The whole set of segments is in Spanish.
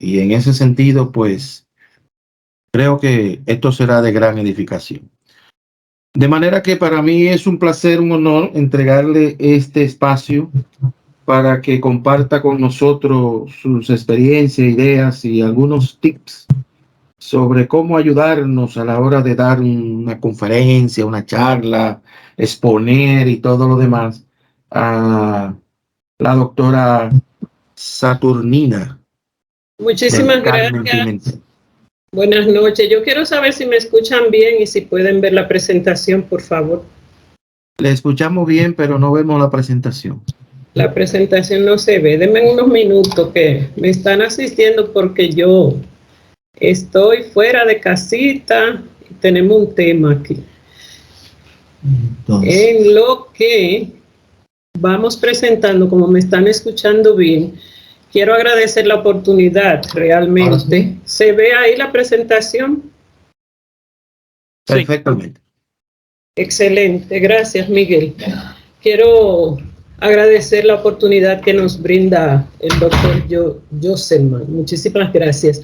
Y en ese sentido, pues, creo que esto será de gran edificación. De manera que para mí es un placer, un honor entregarle este espacio para que comparta con nosotros sus experiencias, ideas y algunos tips sobre cómo ayudarnos a la hora de dar una conferencia, una charla, exponer y todo lo demás a la doctora Saturnina del Muchísimas Carmen gracias. Pimentel. Buenas noches. Yo quiero saber si me escuchan bien y si pueden ver la presentación, por favor. Le escuchamos bien, pero no vemos la presentación. La presentación no se ve. Denme unos minutos que me están asistiendo porque yo estoy fuera de casita y tenemos un tema aquí. Entonces, en lo que vamos presentando, como me están escuchando bien, quiero agradecer la oportunidad realmente. ¿Se ve ahí la presentación? Perfectamente. Excelente, gracias Miguel. Quiero agradecer la oportunidad que nos brinda el doctor Joselman. Muchísimas gracias.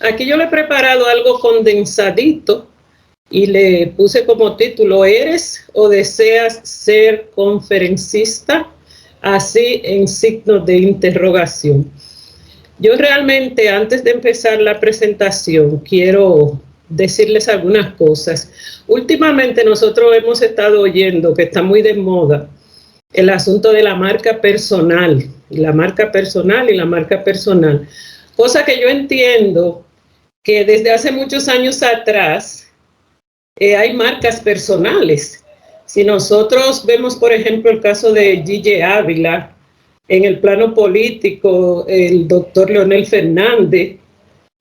Aquí yo le he preparado algo condensadito y le puse como título: ¿eres o deseas ser conferencista? Así en signos de interrogación. Yo realmente, antes de empezar la presentación, quiero decirles algunas cosas. Últimamente nosotros hemos estado oyendo que está muy de moda el asunto de la marca personal, y la marca personal y la marca personal. Cosa que yo entiendo que desde hace muchos años atrás hay marcas personales. Si nosotros vemos, por ejemplo, el caso de Gigi Ávila, en el plano político, el doctor Leonel Fernández,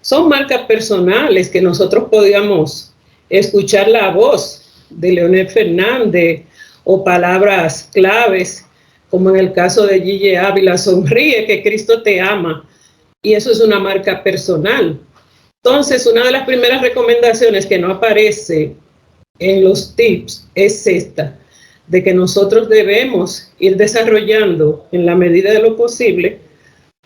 son marcas personales que nosotros podíamos escuchar la voz de Leonel Fernández o palabras claves, como en el caso de Gigi Ávila: sonríe que Cristo te ama, y eso es una marca personal. Entonces, una de las primeras recomendaciones que no aparece en los tips es esta, de que nosotros debemos ir desarrollando en la medida de lo posible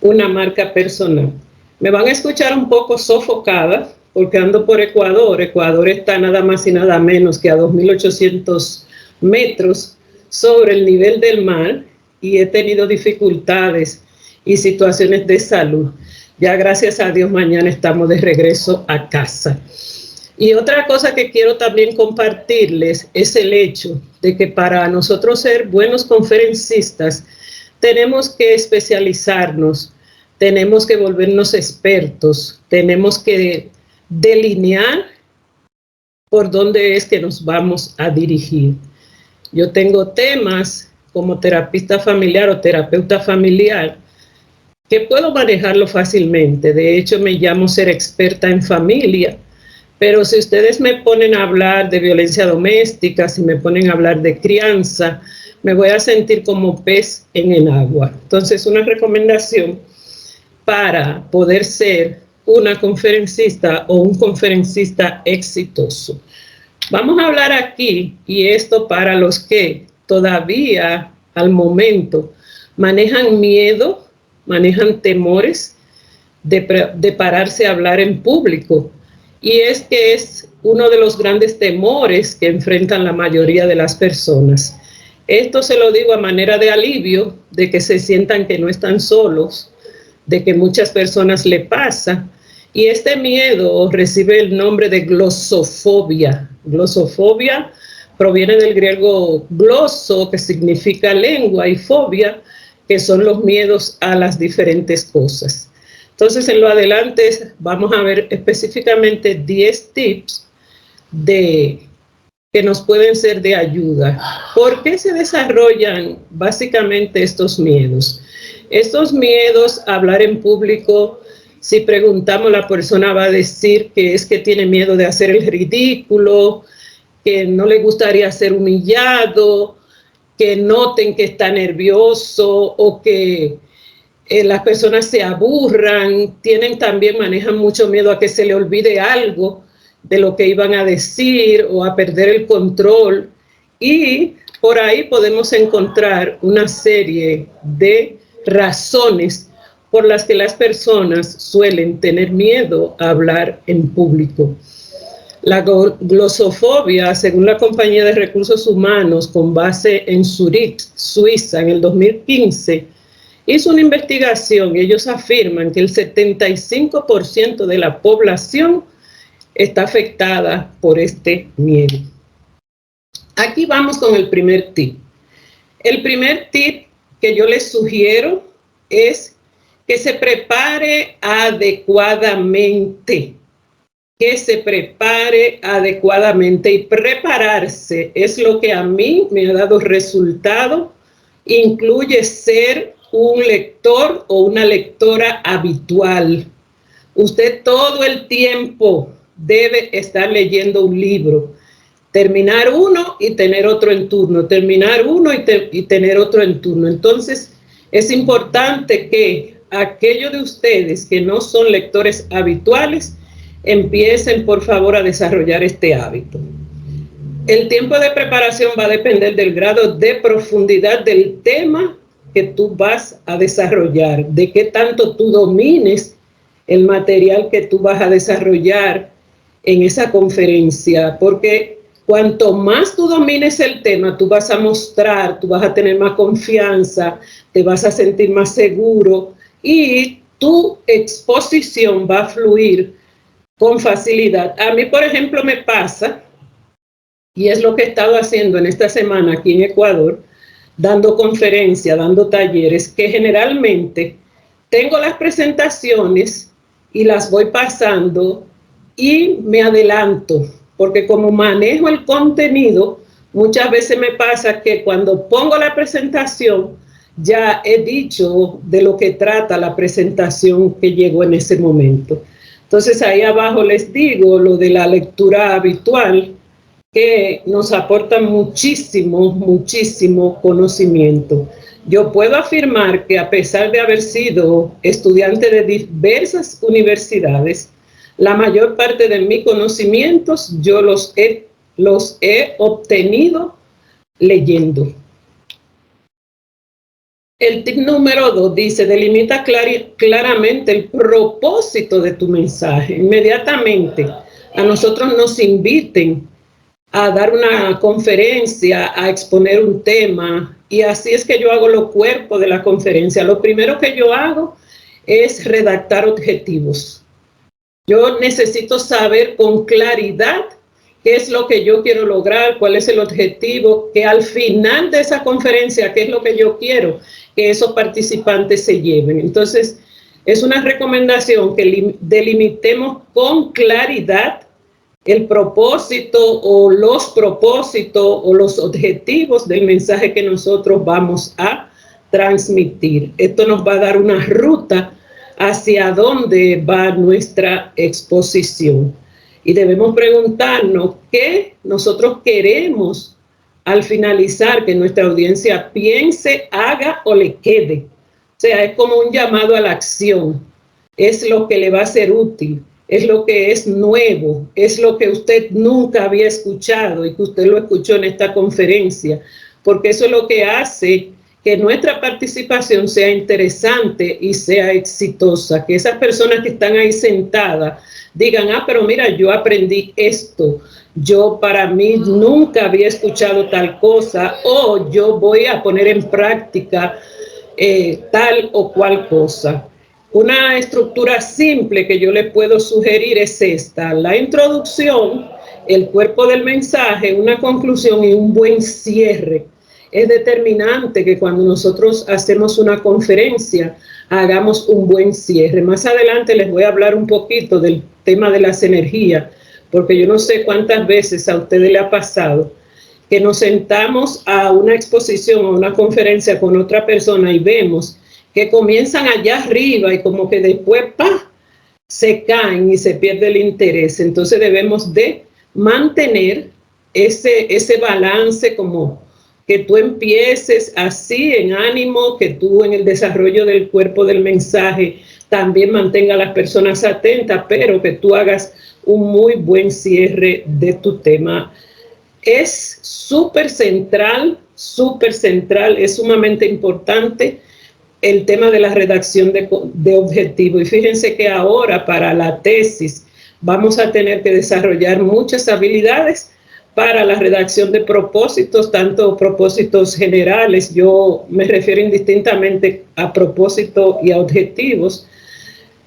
una marca personal. Me van a escuchar un poco sofocada porque ando por Ecuador. Ecuador está nada más y nada menos que a 2.800 metros sobre el nivel del mar y he tenido dificultades y situaciones de salud. Ya gracias a Dios mañana estamos de regreso a casa. Y otra cosa que quiero también compartirles es el hecho de que para nosotros ser buenos conferencistas tenemos que especializarnos, tenemos que volvernos expertos, tenemos que delinear por dónde es que nos vamos a dirigir. Yo tengo temas como terapista familiar o terapeuta familiar que puedo manejarlo fácilmente. De hecho, me llamo ser experta en familia. Pero si ustedes me ponen a hablar de violencia doméstica, si me ponen a hablar de crianza, me voy a sentir como pez en el agua. Entonces, una recomendación para poder ser una conferencista o un conferencista exitoso. Vamos a hablar aquí, y esto para los que todavía al momento manejan miedo, manejan temores de pararse a hablar en público. Y es que es uno de los grandes temores que enfrentan la mayoría de las personas. Esto se lo digo a manera de alivio, de que se sientan que no están solos, de que muchas personas le pasa. Y este miedo recibe el nombre de glosofobia. Glosofobia proviene del griego gloso, que significa lengua, y fobia, que son los miedos a las diferentes cosas. Entonces, en lo adelante vamos a ver específicamente 10 tips que nos pueden ser de ayuda. ¿Por qué se desarrollan básicamente estos miedos? Estos miedos a hablar en público, si preguntamos, la persona va a decir que es que tiene miedo de hacer el ridículo, que no le gustaría ser humillado, que noten que está nervioso o que las personas se aburran, manejan mucho miedo a que se le olvide algo de lo que iban a decir o a perder el control. Y por ahí podemos encontrar una serie de razones por las que las personas suelen tener miedo a hablar en público. La glosofobia, según la Compañía de Recursos Humanos, con base en Zurich, Suiza, en el 2015, hizo una investigación y ellos afirman que el 75% de la población está afectada por este miedo. Aquí vamos con el primer tip. El primer tip que yo les sugiero es que se prepare adecuadamente. Que se prepare adecuadamente, y prepararse es lo que a mí me ha dado resultado. Incluye ser un lector o una lectora habitual. Usted todo el tiempo debe estar leyendo un libro. Terminar uno y tener otro en turno, terminar uno y tener otro en turno. Entonces, es importante que aquellos de ustedes que no son lectores habituales empiecen, por favor, a desarrollar este hábito. El tiempo de preparación va a depender del grado de profundidad del tema que tú vas a desarrollar, de qué tanto tú domines el material que tú vas a desarrollar en esa conferencia, porque cuanto más tú domines el tema, tú vas a mostrar, tú vas a tener más confianza, te vas a sentir más seguro y tu exposición va a fluir con facilidad. A mí, por ejemplo, me pasa, y es lo que he estado haciendo en esta semana aquí en Ecuador, dando conferencias, dando talleres, que generalmente tengo las presentaciones y las voy pasando y me adelanto, porque como manejo el contenido, muchas veces me pasa que cuando pongo la presentación, ya he dicho de lo que trata la presentación que llegó en ese momento. Entonces ahí abajo les digo lo de la lectura habitual, que nos aporta muchísimo, muchísimo conocimiento. Yo puedo afirmar que a pesar de haber sido estudiante de diversas universidades, la mayor parte de mis conocimientos yo los he obtenido leyendo. El tip número 2 dice, delimita claramente el propósito de tu mensaje. Inmediatamente a nosotros nos inviten a dar una conferencia, a exponer un tema, y así es que yo hago los cuerpos de la conferencia. Lo primero que yo hago es redactar objetivos. Yo necesito saber con claridad qué es lo que yo quiero lograr, cuál es el objetivo, que al final de esa conferencia, qué es lo que yo quiero que esos participantes se lleven. Entonces, es una recomendación que delimitemos con claridad el propósito o los propósitos o los objetivos del mensaje que nosotros vamos a transmitir. Esto nos va a dar una ruta hacia dónde va nuestra exposición. Y debemos preguntarnos qué nosotros queremos al finalizar que nuestra audiencia piense, haga o le quede. O sea, es como un llamado a la acción. Es lo que le va a ser útil, es lo que es nuevo, es lo que usted nunca había escuchado y que usted lo escuchó en esta conferencia, porque eso es lo que hace que nuestra participación sea interesante y sea exitosa, que esas personas que están ahí sentadas digan, ah, pero mira, yo aprendí esto, yo para mí nunca había escuchado tal cosa, o yo voy a poner en práctica tal o cual cosa. Una estructura simple que yo le puedo sugerir es esta: la introducción, el cuerpo del mensaje, una conclusión y un buen cierre. Es determinante que cuando nosotros hacemos una conferencia hagamos un buen cierre. Más adelante les voy a hablar un poquito del tema de las energías, porque yo no sé cuántas veces a ustedes le ha pasado que nos sentamos a una exposición o una conferencia con otra persona y vemos que comienzan allá arriba y como que después ¡pah!, se caen y se pierde el interés. Entonces debemos de mantener ese balance, como que tú empieces así en ánimo, que tú en el desarrollo del cuerpo del mensaje también mantenga a las personas atentas, pero que tú hagas un muy buen cierre de tu tema. Es súper central, es sumamente importante el tema de la redacción de objetivos. Y fíjense que ahora para la tesis vamos a tener que desarrollar muchas habilidades para la redacción de propósitos, tanto propósitos generales, yo me refiero indistintamente a propósito y a objetivos,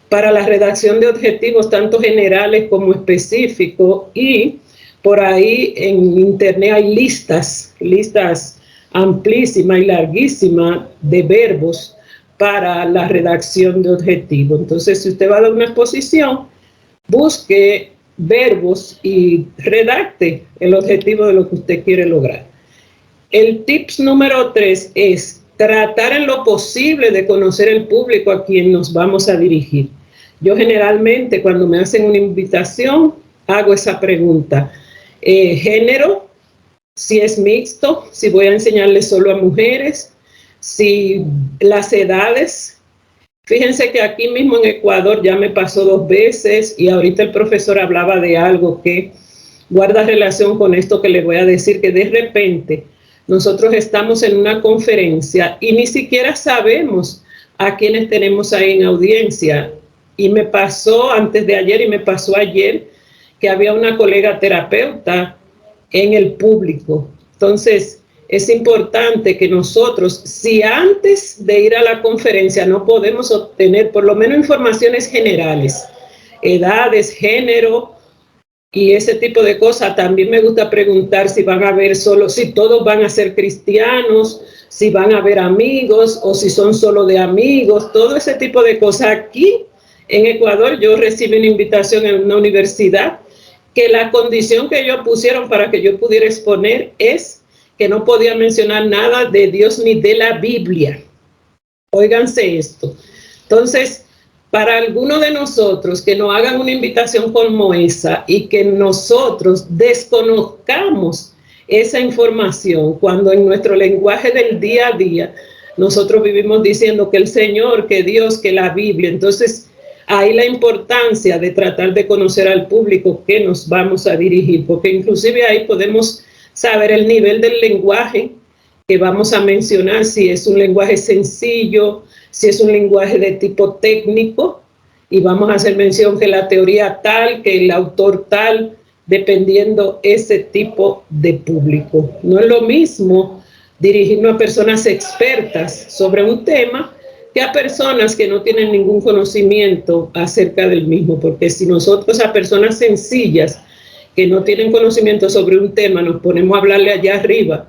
para la redacción de objetivos tanto generales como específicos, y por ahí en internet hay listas amplísimas y larguísimas de verbos para la redacción de objetivos. Entonces, si usted va a dar una exposición, busque verbos y redacte el objetivo de lo que usted quiere lograr. El tips número 3 es tratar en lo posible de conocer el público a quien nos vamos a dirigir. Yo generalmente cuando me hacen una invitación hago esa pregunta. Género, si es mixto, si voy a enseñarle solo a mujeres, si las edades. Fíjense que aquí mismo en Ecuador ya me pasó 2 veces y ahorita el profesor hablaba de algo que guarda relación con esto que les voy a decir, que de repente nosotros estamos en una conferencia y ni siquiera sabemos a quienes tenemos ahí en audiencia. Y me pasó antes de ayer y me pasó ayer que había una colega terapeuta en el público. Entonces, es importante que nosotros, si antes de ir a la conferencia no podemos obtener por lo menos informaciones generales, edades, género y ese tipo de cosas, también me gusta preguntar si van a ver solo, si todos van a ser cristianos, si van a ver amigos o si son solo de amigos, todo ese tipo de cosas. Aquí en Ecuador yo recibí una invitación en una universidad que la condición que ellos pusieron para que yo pudiera exponer es que no podía mencionar nada de Dios ni de la Biblia. Óiganse esto. Entonces, para algunos de nosotros que nos hagan una invitación como esa y que nosotros desconozcamos esa información, cuando en nuestro lenguaje del día a día nosotros vivimos diciendo que el Señor, que Dios, que la Biblia, entonces ahí la importancia de tratar de conocer al público que nos vamos a dirigir, porque inclusive ahí podemos saber el nivel del lenguaje que vamos a mencionar, si es un lenguaje sencillo, si es un lenguaje de tipo técnico, y vamos a hacer mención que la teoría tal, que el autor tal, dependiendo ese tipo de público. No es lo mismo dirigirnos a personas expertas sobre un tema que a personas que no tienen ningún conocimiento acerca del mismo, porque si nosotros a personas sencillas que no tienen conocimiento sobre un tema nos ponemos a hablarle allá arriba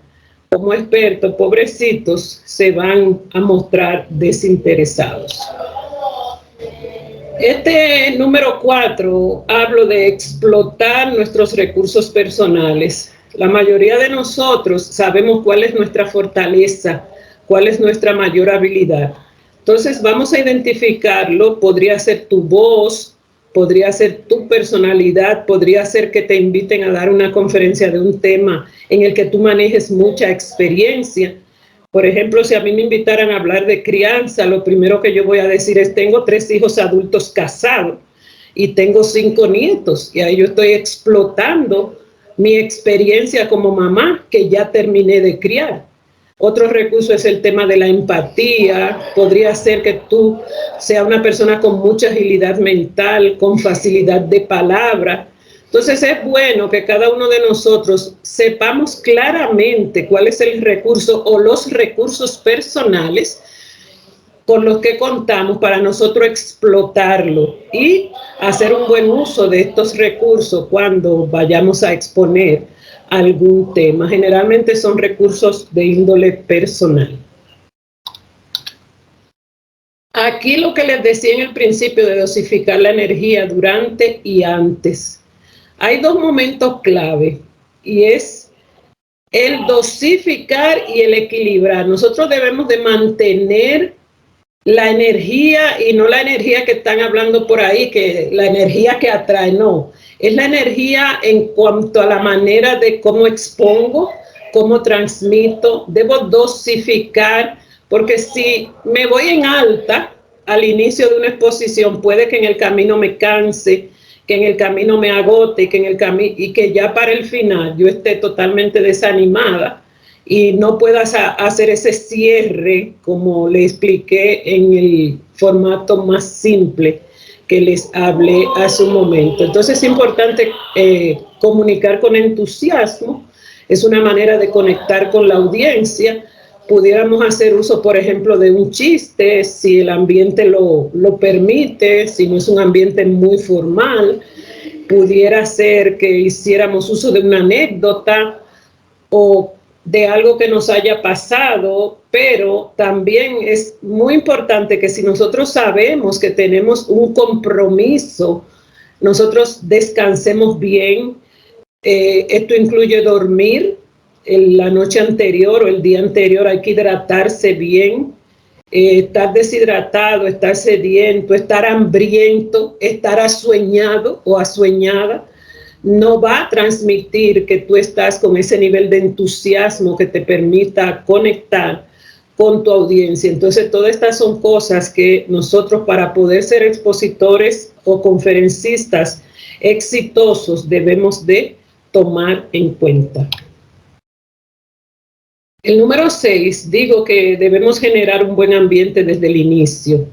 como expertos, pobrecitos, se van a mostrar desinteresados. Este número 4, hablo de explotar nuestros recursos personales. La mayoría de nosotros sabemos cuál es nuestra fortaleza, cuál es nuestra mayor habilidad. Entonces vamos a identificarlo, podría ser tu voz, podría ser tu personalidad, podría ser que te inviten a dar una conferencia de un tema en el que tú manejes mucha experiencia. Por ejemplo, si a mí me invitaran a hablar de crianza, lo primero que yo voy a decir es: tengo 3 hijos adultos casados y tengo 5 nietos, y ahí yo estoy explotando mi experiencia como mamá que ya terminé de criar. Otro recurso es el tema de la empatía. Podría ser que tú seas una persona con mucha agilidad mental, con facilidad de palabra. Entonces es bueno que cada uno de nosotros sepamos claramente cuál es el recurso o los recursos personales con los que contamos para nosotros explotarlo y hacer un buen uso de estos recursos cuando vayamos a exponer algún tema. Generalmente son recursos de índole personal. Aquí lo que les decía en el principio de dosificar la energía durante y antes. Hay 2 momentos clave y es el dosificar y el equilibrar. Nosotros debemos de mantener la energía y no la energía que están hablando por ahí, que la energía que atrae, no. Es la energía en cuanto a la manera de cómo expongo, cómo transmito. Debo dosificar, porque si me voy en alta al inicio de una exposición, puede que en el camino me canse, que en el camino me agote, y que ya para el final yo esté totalmente desanimada y no puedas hacer ese cierre, como le expliqué en el formato más simple que les hablé hace un momento. Entonces es importante comunicar con entusiasmo, es una manera de conectar con la audiencia. Pudiéramos hacer uso, por ejemplo, de un chiste, si el ambiente lo permite, si no es un ambiente muy formal. Pudiera ser que hiciéramos uso de una anécdota o de algo que nos haya pasado, pero también es muy importante que si nosotros sabemos que tenemos un compromiso, nosotros descansemos bien. Esto incluye dormir la noche anterior o el día anterior, hay que hidratarse bien. Estar deshidratado, estar sediento, estar hambriento, estar asueñado o asueñada, no va a transmitir que tú estás con ese nivel de entusiasmo que te permita conectar con tu audiencia. Entonces, todas estas son cosas que nosotros, para poder ser expositores o conferencistas exitosos, debemos de tomar en cuenta. El número 6, digo que debemos generar un buen ambiente desde el inicio.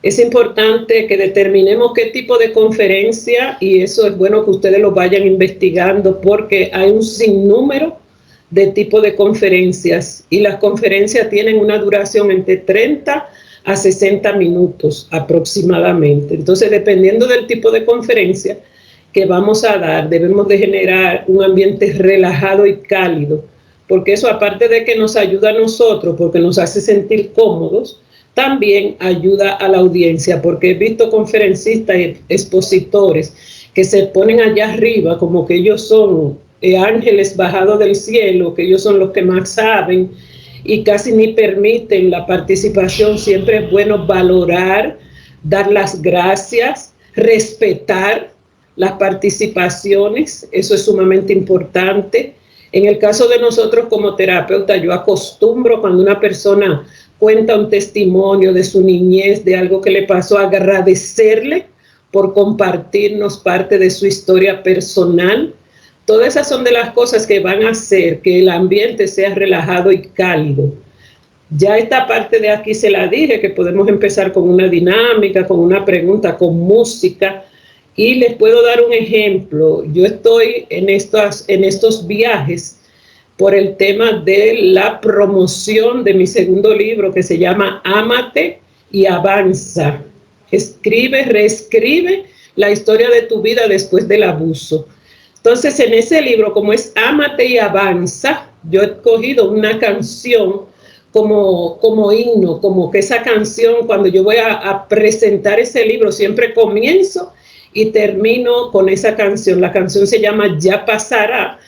Es importante que determinemos qué tipo de conferencia, y eso es bueno que ustedes lo vayan investigando porque hay un sinnúmero de tipos de conferencias y las conferencias tienen una duración entre 30 a 60 minutos aproximadamente. Entonces, dependiendo del tipo de conferencia que vamos a dar, debemos de generar un ambiente relajado y cálido, porque eso, aparte de que nos ayuda a nosotros, porque nos hace sentir cómodos, también ayuda a la audiencia, porque he visto conferencistas y expositores que se ponen allá arriba como que ellos son ángeles bajados del cielo, que ellos son los que más saben y casi ni permiten la participación. Siempre es bueno valorar, dar las gracias, respetar las participaciones, eso es sumamente importante. En el caso de nosotros como terapeuta, yo acostumbro cuando una persona cuenta un testimonio de su niñez, de algo que le pasó, agradecerle por compartirnos parte de su historia personal. Todas esas son de las cosas que van a hacer que el ambiente sea relajado y cálido. Ya esta parte de aquí se la dije, que podemos empezar con una dinámica, con una pregunta, con música. Y les puedo dar un ejemplo. Yo estoy en estos viajes por el tema de la promoción de mi segundo libro, que se llama Ámate y Avanza. Escribe, reescribe la historia de tu vida después del abuso. Entonces, en ese libro, como es Ámate y Avanza, yo he escogido una canción como himno, como que esa canción, cuando yo voy a presentar ese libro, siempre comienzo y termino con esa canción. La canción se llama Ya Pasará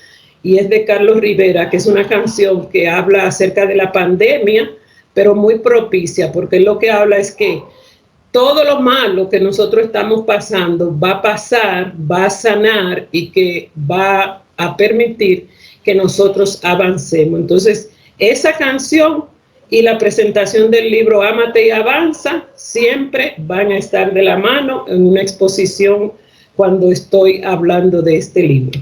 y es de Carlos Rivera, que es una canción que habla acerca de la pandemia, pero muy propicia, porque lo que habla es que todo lo malo que nosotros estamos pasando va a pasar, va a sanar y que va a permitir que nosotros avancemos. Entonces, esa canción y la presentación del libro Ámate y Avanza siempre van a estar de la mano en una exposición cuando estoy hablando de este libro.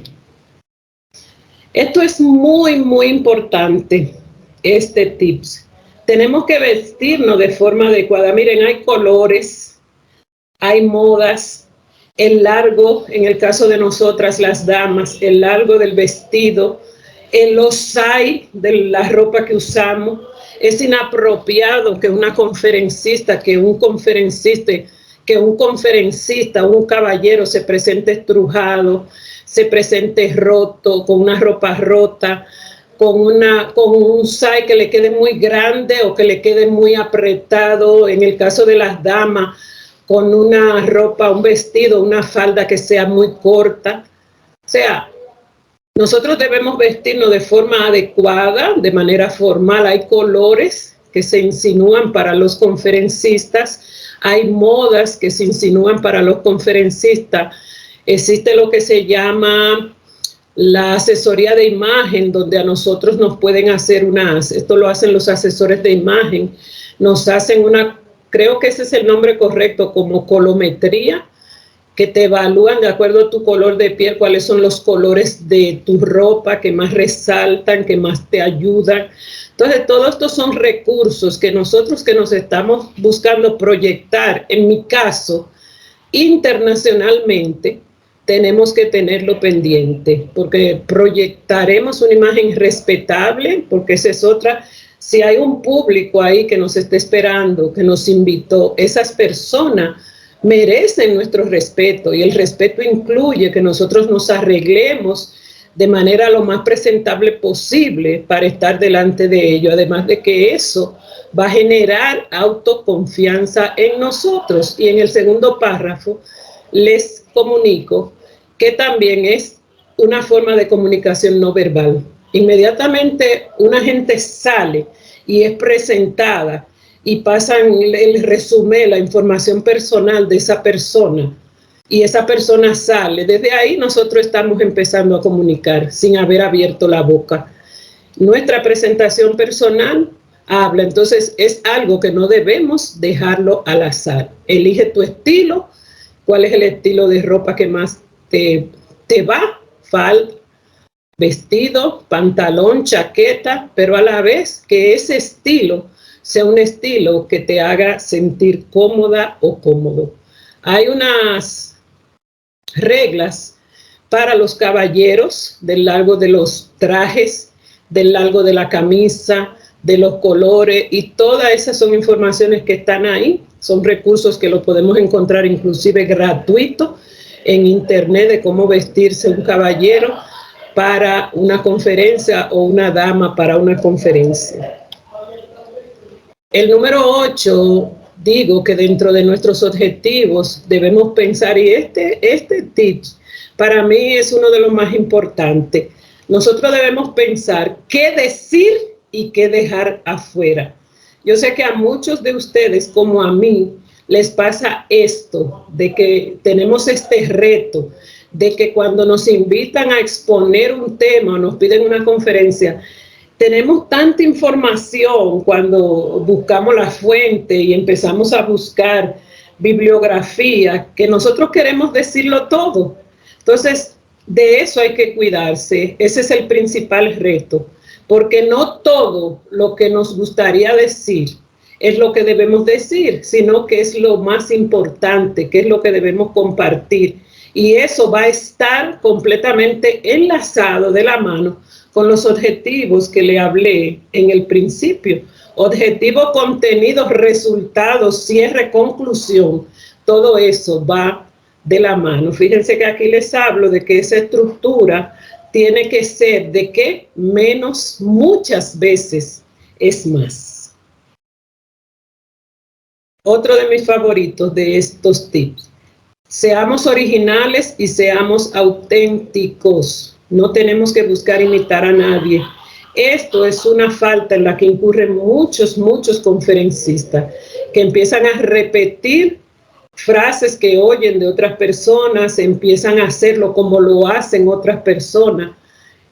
Esto es muy, muy importante, este tips. Tenemos que vestirnos de forma adecuada. Miren, hay colores, hay modas, el largo, en el caso de nosotras las damas, el largo del vestido, el osaí de la ropa que usamos. Es inapropiado que una conferencista, un conferencista, un caballero se presente estrujado, se presente roto, con una ropa rota, con un sai que le quede muy grande o que le quede muy apretado. En el caso de las damas, con una ropa, un vestido, una falda que sea muy corta. O sea, nosotros debemos vestirnos de forma adecuada, de manera formal. Hay colores que se insinúan para los conferencistas, hay modas que se insinúan para los conferencistas. Existe lo que se llama la asesoría de imagen, donde a nosotros nos pueden hacer esto lo hacen los asesores de imagen, nos hacen creo que ese es el nombre correcto, como colometría, que te evalúan de acuerdo a tu color de piel, cuáles son los colores de tu ropa que más resaltan, que más te ayudan. Entonces, todos estos son recursos que nosotros que nos estamos buscando proyectar, en mi caso, internacionalmente, tenemos que tenerlo pendiente, porque proyectaremos una imagen respetable, porque esa es otra. Si hay un público ahí que nos está esperando, que nos invitó, esas personas merecen nuestro respeto, y el respeto incluye que nosotros nos arreglemos de manera lo más presentable posible para estar delante de ellos, además de que eso va a generar autoconfianza en nosotros. Y en el segundo párrafo les comunico que también es una forma de comunicación no verbal. Inmediatamente una gente sale y es presentada y pasan el resumen, la información personal de esa persona, y esa persona sale. Desde ahí nosotros estamos empezando a comunicar sin haber abierto la boca. Nuestra presentación personal habla, entonces es algo que no debemos dejarlo al azar. Elige tu estilo, cuál es el estilo de ropa que más te va, falda, vestido, pantalón, chaqueta, pero a la vez que ese estilo sea un estilo que te haga sentir cómoda o cómodo. Hay unas reglas para los caballeros del largo de los trajes, del largo de la camisa, de los colores, y todas esas son informaciones que están ahí. Son recursos que los podemos encontrar inclusive gratuito en internet, de cómo vestirse un caballero para una conferencia o una dama para una conferencia. El número 8, digo que dentro de nuestros objetivos debemos pensar, y este tip para mí es uno de los más importantes. Nosotros debemos pensar qué decir y qué dejar afuera. Yo sé que a muchos de ustedes, como a mí, les pasa esto, de que tenemos este reto, de que cuando nos invitan a exponer un tema o nos piden una conferencia, tenemos tanta información cuando buscamos la fuente y empezamos a buscar bibliografía, que nosotros queremos decirlo todo. Entonces, de eso hay que cuidarse. Ese es el principal reto, porque no todo lo que nos gustaría decir es lo que debemos decir, sino que es lo más importante, que es lo que debemos compartir. Y eso va a estar completamente enlazado de la mano con los objetivos que le hablé en el principio. Objetivo, contenido, resultados, cierre, conclusión. Todo eso va de la mano. Fíjense que aquí les hablo de que esa estructura tiene que ser de que menos muchas veces es más. Otro de mis favoritos de estos tips. Seamos originales y seamos auténticos. No tenemos que buscar imitar a nadie. Esto es una falta en la que incurren muchos conferencistas, que empiezan a repetir frases que oyen de otras personas, empiezan a hacerlo como lo hacen otras personas,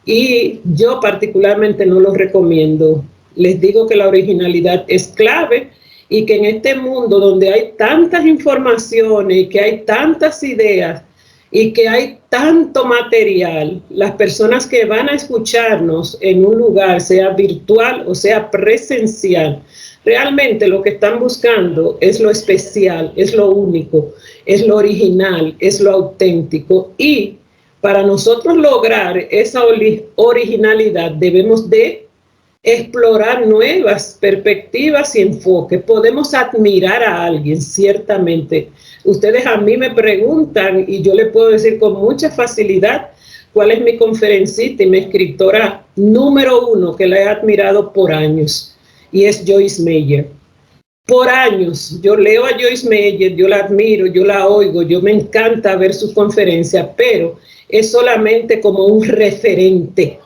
y yo particularmente no lo recomiendo. Les digo que la originalidad es clave, y que en este mundo donde hay tantas informaciones y que hay tantas ideas y que hay tanto material, las personas que van a escucharnos en un lugar, sea virtual o sea presencial, realmente lo que están buscando es lo especial, es lo único, es lo original, es lo auténtico. Y para nosotros lograr esa originalidad debemos de explorar nuevas perspectivas y enfoques. Podemos admirar a alguien, ciertamente. Ustedes a mí me preguntan y yo les puedo decir con mucha facilidad cuál es mi conferencista y mi escritora número 1 que la he admirado por años, y es Joyce Meyer. Por años yo leo a Joyce Meyer, yo la admiro, yo la oigo, yo me encanta ver sus conferencias, pero es solamente como un referente.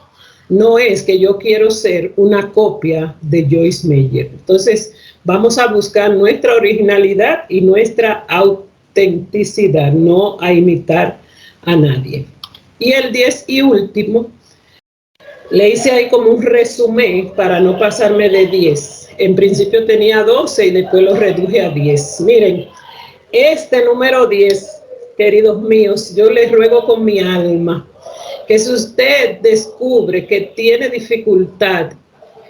No es que yo quiero ser una copia de Joyce Meyer. Entonces, vamos a buscar nuestra originalidad y nuestra autenticidad, no a imitar a nadie. Y el 10 y último, le hice ahí como un resumen para no pasarme de 10. En principio tenía 12 y después lo reduje a 10. Miren, este número 10 queridos míos, yo les ruego con mi alma que si usted descubre que tiene dificultad,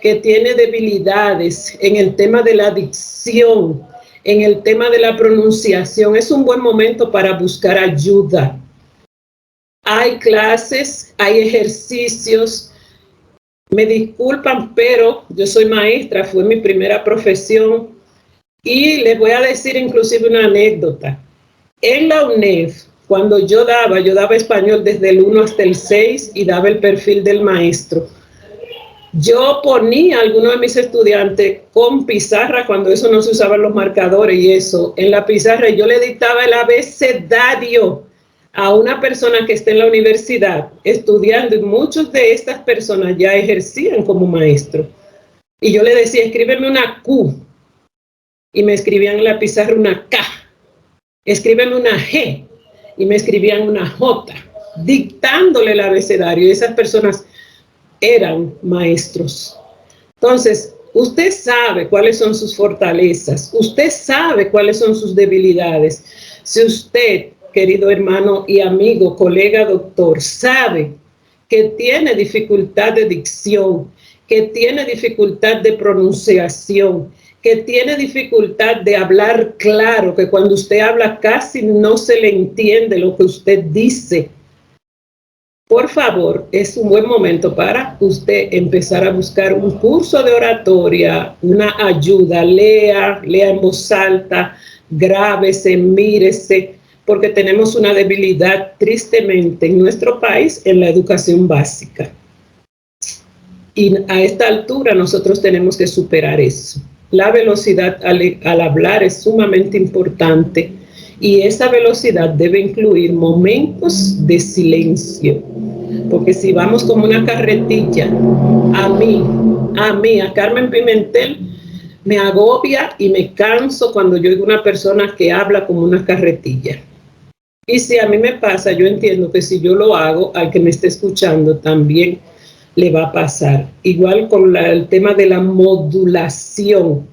que tiene debilidades en el tema de la dicción, en el tema de la pronunciación, es un buen momento para buscar ayuda. Hay clases, hay ejercicios. Me disculpan, pero yo soy maestra, fue mi primera profesión y les voy a decir inclusive una anécdota. En la UNED, cuando yo daba español desde el 1 hasta el 6 y daba el perfil del maestro. Yo ponía a algunos de mis estudiantes con pizarra, cuando eso no se usaban los marcadores y eso, en la pizarra yo le dictaba el abecedario a una persona que esté en la universidad estudiando, y muchas de estas personas ya ejercían como maestro. Y yo le decía, escríbeme una Q, y me escribían en la pizarra una K. Escríbeme una G, y me escribían una J, dictándole el abecedario. Y esas personas eran maestros. Entonces, usted sabe cuáles son sus fortalezas, usted sabe cuáles son sus debilidades. Si usted, querido hermano y amigo, colega doctor, sabe que tiene dificultad de dicción, que tiene dificultad de pronunciación, que tiene dificultad de hablar claro, que cuando usted habla casi no se le entiende lo que usted dice, por favor, es un buen momento para usted empezar a buscar un curso de oratoria, una ayuda. Lea en voz alta, grábese, mírese, porque tenemos una debilidad tristemente en nuestro país en la educación básica. Y a esta altura nosotros tenemos que superar eso. La velocidad al hablar es sumamente importante y esa velocidad debe incluir momentos de silencio. Porque si vamos como una carretilla, a Carmen Pimentel, me agobia y me canso cuando yo oigo una persona que habla como una carretilla. Y si a mí me pasa, yo entiendo que si yo lo hago, al que me esté escuchando también le va a pasar. Igual con el tema de la modulación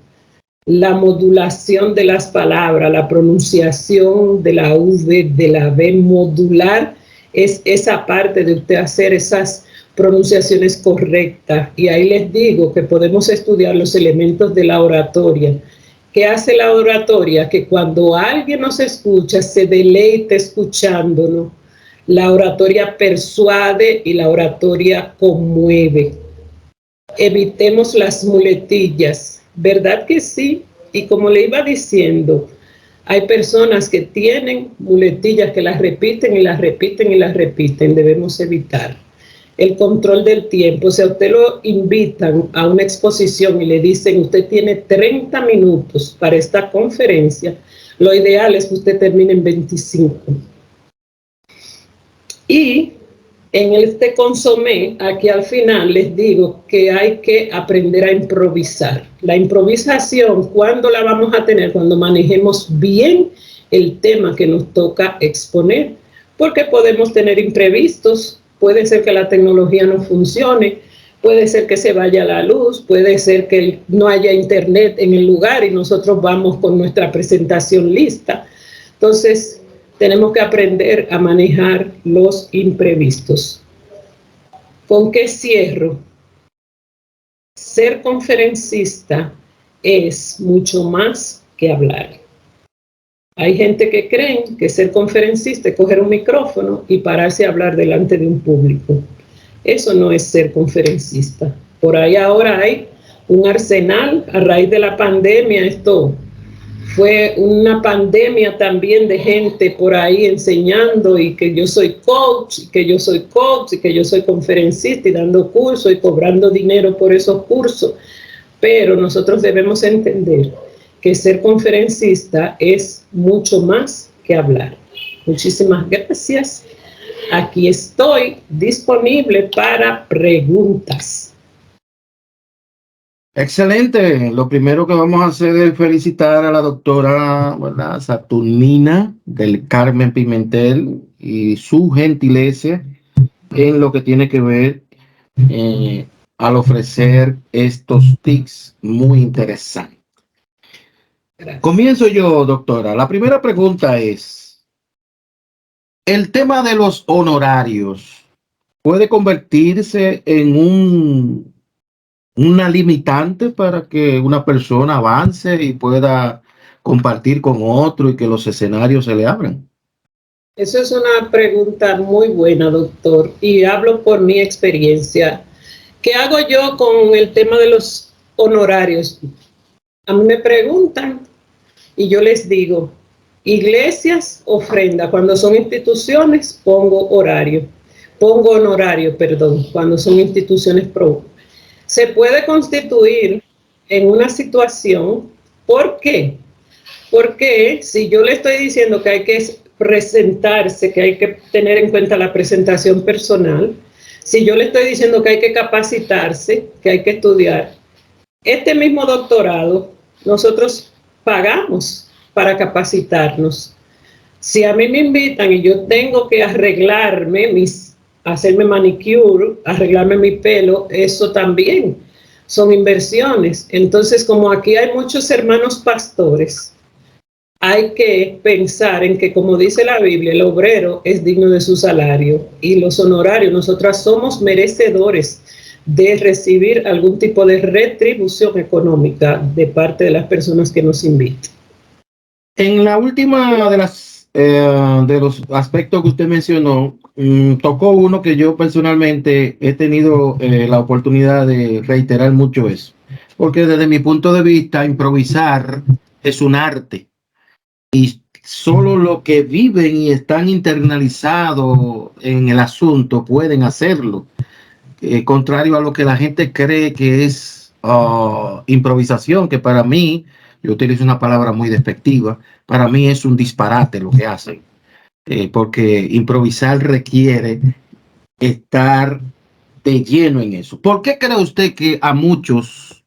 de las palabras, la pronunciación de la V, de la B, modular es esa parte de usted hacer esas pronunciaciones correctas. Y ahí les digo que podemos estudiar los elementos de la oratoria. ¿Qué hace la oratoria? Que cuando alguien nos escucha, se deleite escuchándonos. La oratoria persuade y la oratoria conmueve. Evitemos las muletillas, ¿verdad que sí? Y como le iba diciendo, hay personas que tienen muletillas que las repiten y las repiten y las repiten, debemos evitar. El control del tiempo, si a usted lo invitan a una exposición y le dicen, usted tiene 30 minutos para esta conferencia, lo ideal es que usted termine en 25. Y en este consomé, aquí al final les digo que hay que aprender a improvisar. La improvisación, ¿cuándo la vamos a tener? Cuando manejemos bien el tema que nos toca exponer, porque podemos tener imprevistos. Puede ser que la tecnología no funcione, puede ser que se vaya la luz, puede ser que no haya internet en el lugar y nosotros vamos con nuestra presentación lista. Entonces, tenemos que aprender a manejar los imprevistos. ¿Con qué cierro? Ser conferencista es mucho más que hablar. Hay gente que cree que ser conferencista es coger un micrófono y pararse a hablar delante de un público. Eso no es ser conferencista. Por ahí ahora hay un arsenal a raíz de la pandemia. Esto fue una pandemia también de gente por ahí enseñando y que yo soy coach, y que yo soy conferencista y dando cursos y cobrando dinero por esos cursos. Pero nosotros debemos entender que ser conferencista es mucho más que hablar. Muchísimas gracias. Aquí estoy disponible para preguntas. Excelente. Lo primero que vamos a hacer es felicitar a la doctora, ¿verdad?, Saturnina del Carmen Pimentel y su gentileza en lo que tiene que ver al ofrecer estos tips muy interesantes. Gracias. Comienzo yo, doctora. La primera pregunta es, El tema de los honorarios puede convertirse en una limitante para que una persona avance y pueda compartir con otro y que los escenarios se le abran. Eso es una pregunta muy buena, doctor, y hablo por mi experiencia. ¿Qué hago yo con el tema de los honorarios? A mí me preguntan y yo les digo, iglesias, ofrenda. Cuando son instituciones, pongo honorario, perdón, cuando son instituciones pro. Se puede constituir en una situación, ¿por qué? Porque si yo le estoy diciendo que hay que presentarse, que hay que tener en cuenta la presentación personal, si yo le estoy diciendo que hay que capacitarse, que hay que estudiar, este mismo doctorado nosotros pagamos para capacitarnos. Si a mí me invitan y yo tengo que arreglarme, hacerme manicure, arreglarme mi pelo, eso también son inversiones. Entonces, como aquí hay muchos hermanos pastores, hay que pensar en que, como dice la Biblia, el obrero es digno de su salario y los honorarios, nosotras somos merecedores de recibir algún tipo de retribución económica de parte de las personas que nos invitan. En la última de los aspectos que usted mencionó, tocó uno que yo personalmente he tenido la oportunidad de reiterar mucho eso, porque desde mi punto de vista, improvisar es un arte y solo los que viven y están internalizados en el asunto pueden hacerlo, contrario a lo que la gente cree que es improvisación, que para mí, yo utilizo una palabra muy despectiva, para mí es un disparate lo que hacen, porque improvisar requiere estar de lleno en eso. ¿Por qué cree usted que a muchos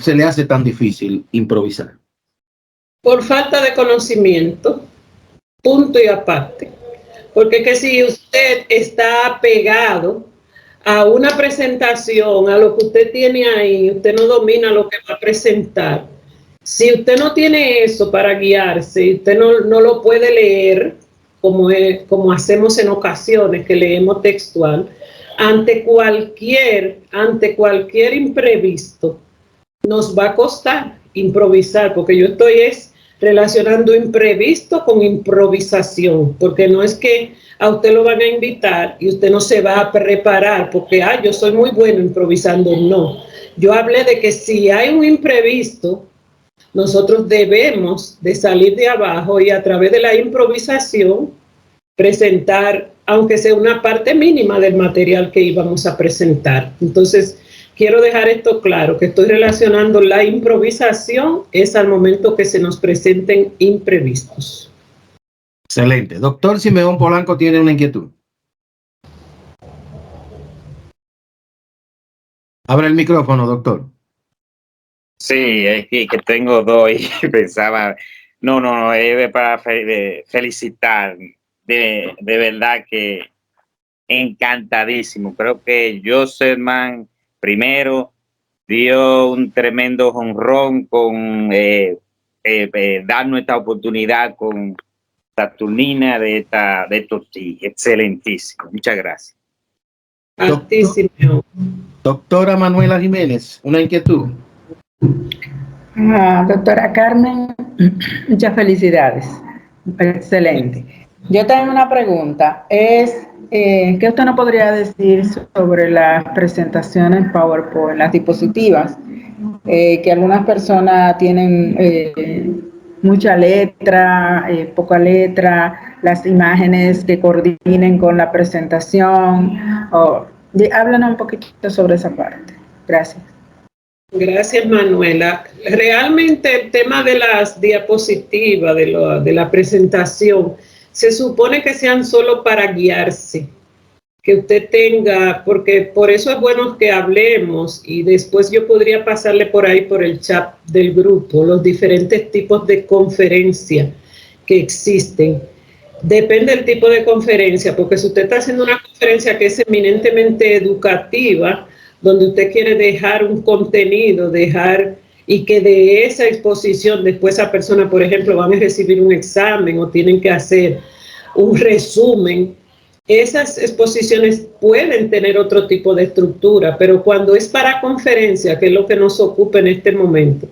se le hace tan difícil improvisar? Por falta de conocimiento, punto y aparte. Porque que si usted está pegado a una presentación, a lo que usted tiene ahí, usted no domina lo que va a presentar. Si usted no tiene eso para guiarse, usted no lo puede leer como hacemos en ocasiones, que leemos textual, ante cualquier imprevisto, nos va a costar improvisar, porque yo estoy relacionando imprevisto con improvisación, porque no es que a usted lo van a invitar y usted no se va a preparar porque yo soy muy bueno improvisando. No, yo hablé de que si hay un imprevisto, nosotros debemos de salir de abajo y a través de la improvisación presentar, aunque sea una parte mínima del material que íbamos a presentar. Entonces, quiero dejar esto claro, que estoy relacionando la improvisación es al momento que se nos presenten imprevistos. Excelente. Doctor Simeón Polanco tiene una inquietud. Abre el micrófono, doctor. Sí, es que tengo dos y pensaba, no, es para felicitar, de verdad que encantadísimo. Creo que Joseph Mann primero dio un tremendo jonrón con darnos esta oportunidad con Saturnina de estos sí, excelentísimo. Muchas gracias. Doctora Manuela Jiménez, una inquietud. Doctora Carmen, muchas felicidades. Excelente. Yo tengo una pregunta. ¿Qué usted nos podría decir sobre las presentaciones PowerPoint, las diapositivas? Que algunas personas tienen mucha letra, poca letra, las imágenes que coordinen con la presentación. Háblanos un poquito sobre esa parte. Gracias. Gracias, Manuela. Realmente el tema de las diapositivas, de la presentación, se supone que sean solo para guiarse, que usted tenga, porque por eso es bueno que hablemos y después yo podría pasarle por ahí por el chat del grupo los diferentes tipos de conferencia que existen. Depende del tipo de conferencia, porque si usted está haciendo una conferencia que es eminentemente educativa, donde usted quiere dejar un contenido, y que de esa exposición después esa persona, por ejemplo, van a recibir un examen o tienen que hacer un resumen. Esas exposiciones pueden tener otro tipo de estructura, pero cuando es para conferencia, que es lo que nos ocupa en este momento,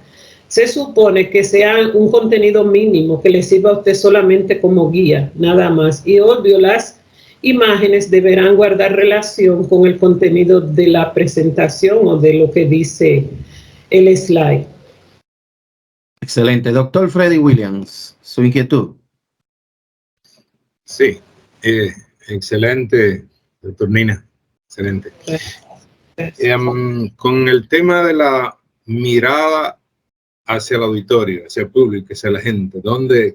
se supone que sea un contenido mínimo que le sirva a usted solamente como guía, nada más. Y obvio, las imágenes deberán guardar relación con el contenido de la presentación o de lo que dice el slide. Excelente. Doctor Freddy Williams, su inquietud. Sí, excelente, doctor Nina, excelente. Con el tema de la mirada hacia el auditorio, hacia el público, hacia la gente,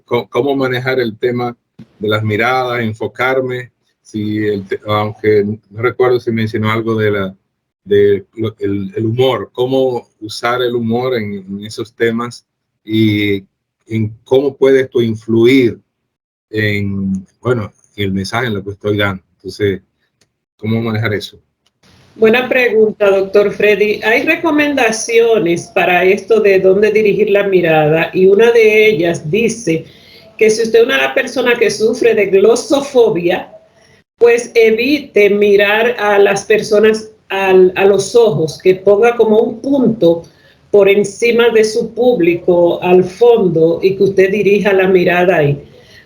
cómo manejar el tema de las miradas, enfocarme, aunque no recuerdo si mencionó algo de el humor, cómo usar el humor en esos temas y en cómo puede esto influir en el mensaje, en lo que estoy dando. Entonces, ¿cómo manejar eso? Buena pregunta, doctor Freddy. Hay recomendaciones para esto de dónde dirigir la mirada y una de ellas dice que si usted es una persona que sufre de glosofobia, pues evite mirar a las personas a los ojos, que ponga como un punto por encima de su público al fondo y que usted dirija la mirada ahí.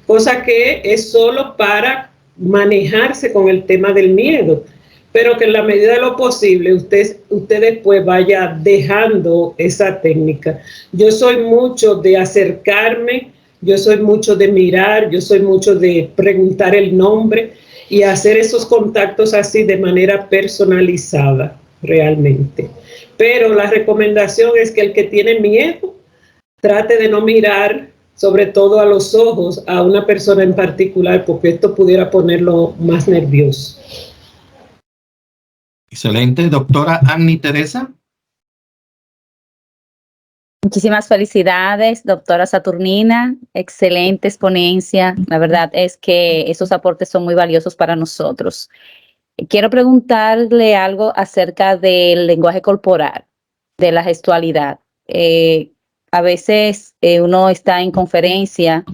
Cosa que es solo para manejarse con el tema del miedo, pero que en la medida de lo posible usted después vaya dejando esa técnica. Yo soy mucho de acercarme, yo soy mucho de mirar, yo soy mucho de preguntar el nombre y hacer esos contactos así de manera personalizada realmente. Pero la recomendación es que el que tiene miedo trate de no mirar sobre todo a los ojos a una persona en particular, porque esto pudiera ponerlo más nervioso. Excelente. Doctora Annie Teresa. Muchísimas felicidades, doctora Saturnina. Excelente exponencia. La verdad es que esos aportes son muy valiosos para nosotros. Quiero preguntarle algo acerca del lenguaje corporal, de la gestualidad. A veces uno está en conferencia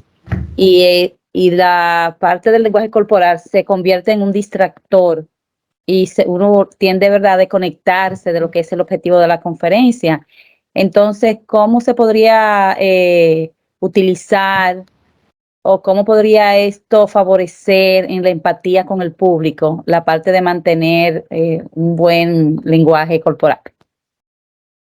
y la parte del lenguaje corporal se convierte en un distractor y uno tiende, ¿verdad?, a conectarse de lo que es el objetivo de la conferencia. Entonces, ¿cómo se podría utilizar o cómo podría esto favorecer en la empatía con el público la parte de mantener un buen lenguaje corporal?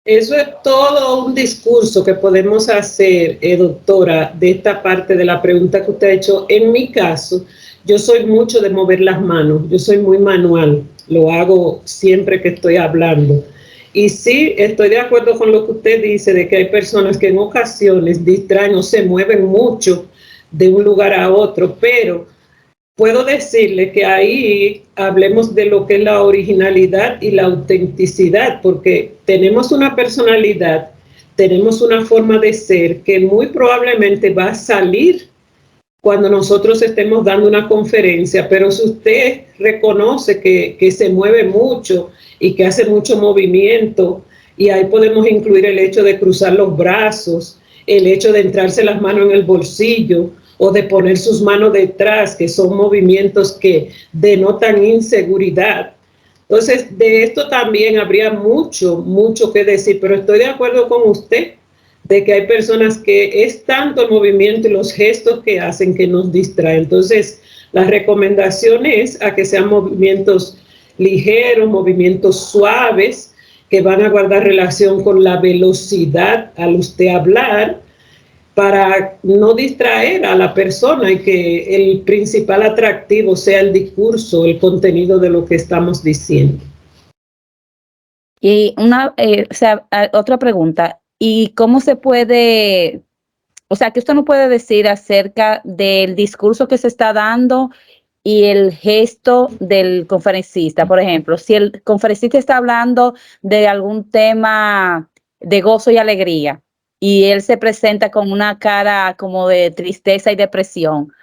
Eso es todo un discurso que podemos hacer, doctora, de esta parte de la pregunta que usted ha hecho. En mi caso, yo soy mucho de mover las manos, yo soy muy manual, lo hago siempre que estoy hablando. Y sí, estoy de acuerdo con lo que usted dice, de que hay personas que en ocasiones distraen o se mueven mucho de un lugar a otro, pero puedo decirle que ahí hablemos de lo que es la originalidad y la autenticidad, porque tenemos una personalidad, tenemos una forma de ser que muy probablemente va a salir cuando nosotros estemos dando una conferencia, pero si usted reconoce que se mueve mucho y que hace mucho movimiento, y ahí podemos incluir el hecho de cruzar los brazos, el hecho de entrarse las manos en el bolsillo o de poner sus manos detrás, que son movimientos que denotan inseguridad. Entonces, de esto también habría mucho que decir, pero estoy de acuerdo con usted de que hay personas que es tanto el movimiento y los gestos que hacen que nos distraen. Entonces, la recomendación es a que sean movimientos ligeros, movimientos suaves, que van a guardar relación con la velocidad al usted hablar, para no distraer a la persona y que el principal atractivo sea el discurso, el contenido de lo que estamos diciendo. Y otra pregunta, ¿y cómo se puede, qué usted nos puede decir acerca del discurso que se está dando y el gesto del conferencista? Por ejemplo, si el conferencista está hablando de algún tema de gozo y alegría y él se presenta con una cara como de tristeza y depresión,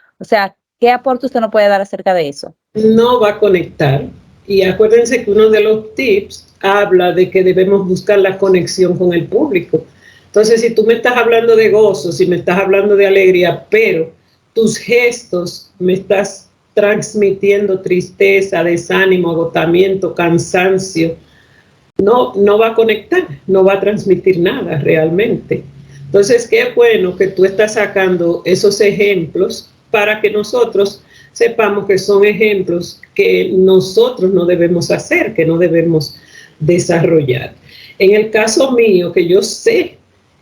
¿qué aporte usted nos puede dar acerca de eso? No va a conectar. Y acuérdense que uno de los tips habla de que debemos buscar la conexión con el público. Entonces, si tú me estás hablando de gozo, si me estás hablando de alegría, pero tus gestos me estás transmitiendo tristeza, desánimo, agotamiento, cansancio, no va a conectar, no va a transmitir nada realmente. Entonces, qué bueno que tú estás sacando esos ejemplos para que nosotros sepamos que son ejemplos que nosotros no debemos hacer, que no debemos desarrollar. En el caso mío, que yo sé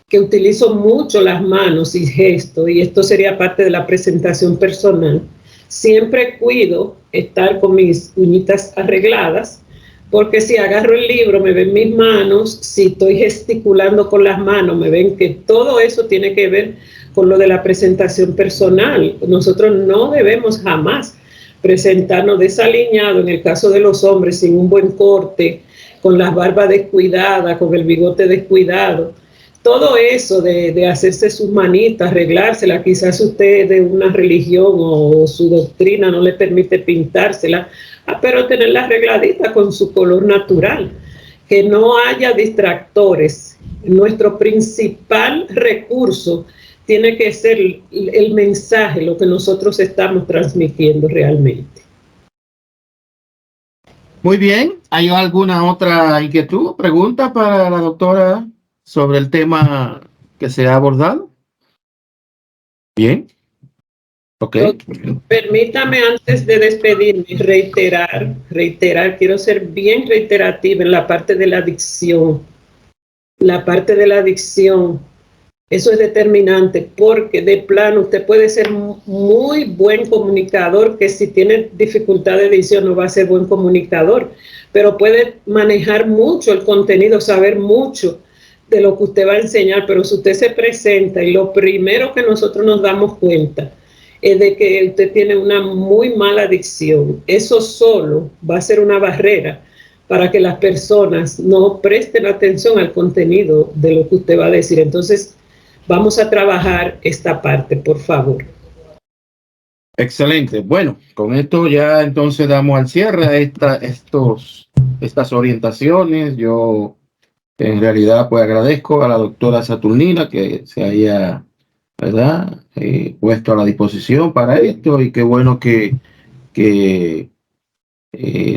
que utilizo mucho las manos y gestos, y esto sería parte de la presentación personal, siempre cuido estar con mis uñitas arregladas, porque si agarro el libro me ven mis manos, si estoy gesticulando con las manos me ven que todo eso tiene que ver con lo de la presentación personal. Nosotros no debemos jamás presentarnos desaliñado, en el caso de los hombres, sin un buen corte, con las barbas descuidadas, con el bigote descuidado. Todo eso de hacerse sus manitas, arreglárselas, quizás usted de una religión o su doctrina no le permite pintársela, pero tenerla arregladita con su color natural, que no haya distractores. Nuestro principal recurso tiene que ser el mensaje, lo que nosotros estamos transmitiendo realmente. Muy bien. ¿Hay alguna otra inquietud, pregunta para la doctora sobre el tema que se ha abordado? Bien. Ok. Permítame antes de despedirme reiterar, quiero ser bien reiterativa en la parte de la adicción. La parte de la adicción, eso es determinante, porque de plano usted puede ser muy buen comunicador, que si tiene dificultad de adicción no va a ser buen comunicador, pero puede manejar mucho el contenido, saber mucho de lo que usted va a enseñar, pero si usted se presenta y lo primero que nosotros nos damos cuenta es de que usted tiene una muy mala adicción, eso solo va a ser una barrera para que las personas no presten atención al contenido de lo que usted va a decir. Entonces, vamos a trabajar esta parte, por favor. Excelente. Bueno, con esto ya entonces damos al cierre a estas orientaciones. Yo en realidad pues agradezco a la doctora Saturnina que se haya, ¿verdad?, puesto a la disposición para esto, y qué bueno que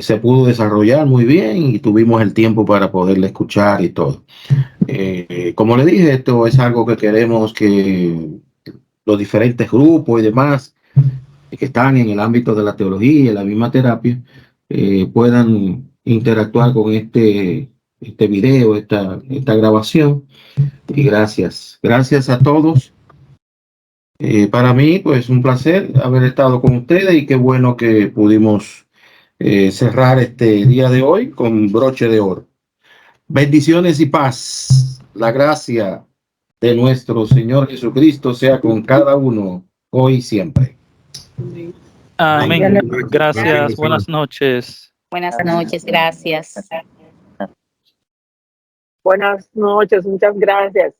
se pudo desarrollar muy bien y tuvimos el tiempo para poderle escuchar y todo. Como le dije, esto es algo que queremos que los diferentes grupos y demás que están en el ámbito de la teología y la misma terapia puedan interactuar con este video, esta grabación. Y gracias a todos. Para mí, pues un placer haber estado con ustedes, y qué bueno que pudimos cerrar este día de hoy con broche de oro. Bendiciones y paz. La gracia de nuestro Señor Jesucristo sea con cada uno hoy y siempre. Amén. Gracias. Buenas noches. Buenas noches, gracias. Buenas noches, muchas gracias.